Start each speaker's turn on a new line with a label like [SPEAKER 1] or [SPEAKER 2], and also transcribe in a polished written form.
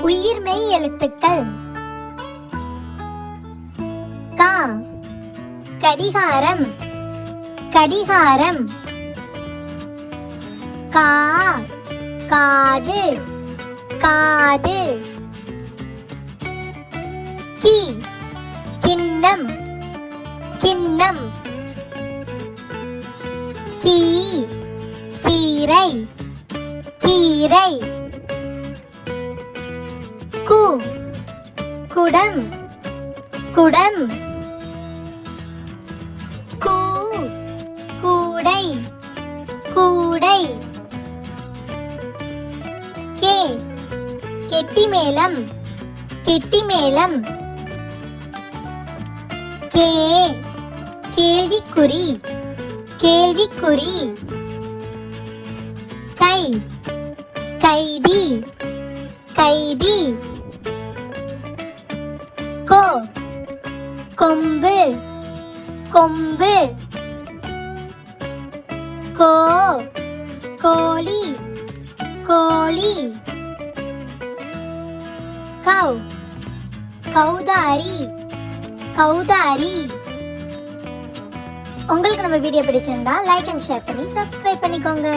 [SPEAKER 1] உயிர்மெய் எழுத்துக்கள். கா கடிகாரம் கடிகாரம். கா காது காது. கி கிண்ணம் கிண்ணம். கீ கீரை கீரை. கு குடம் குடம். கூ கூடை கூடை. கே கெட்டிமேளம் கெட்டிமேளம். கே கேள்விக்குறி கேள்விக்குறி. கை கைதி கைதி. கோ கொம்பு கொம்பு. கோ கோழி கோழி. கௌ கௌதாரி கௌதாரி. உங்களுக்கு நம்ம வீடியோ பிடிச்சிருந்தா லைக் அண்ட் ஷேர் பண்ணி சப்ஸ்கிரைப் பண்ணிக்கோங்க.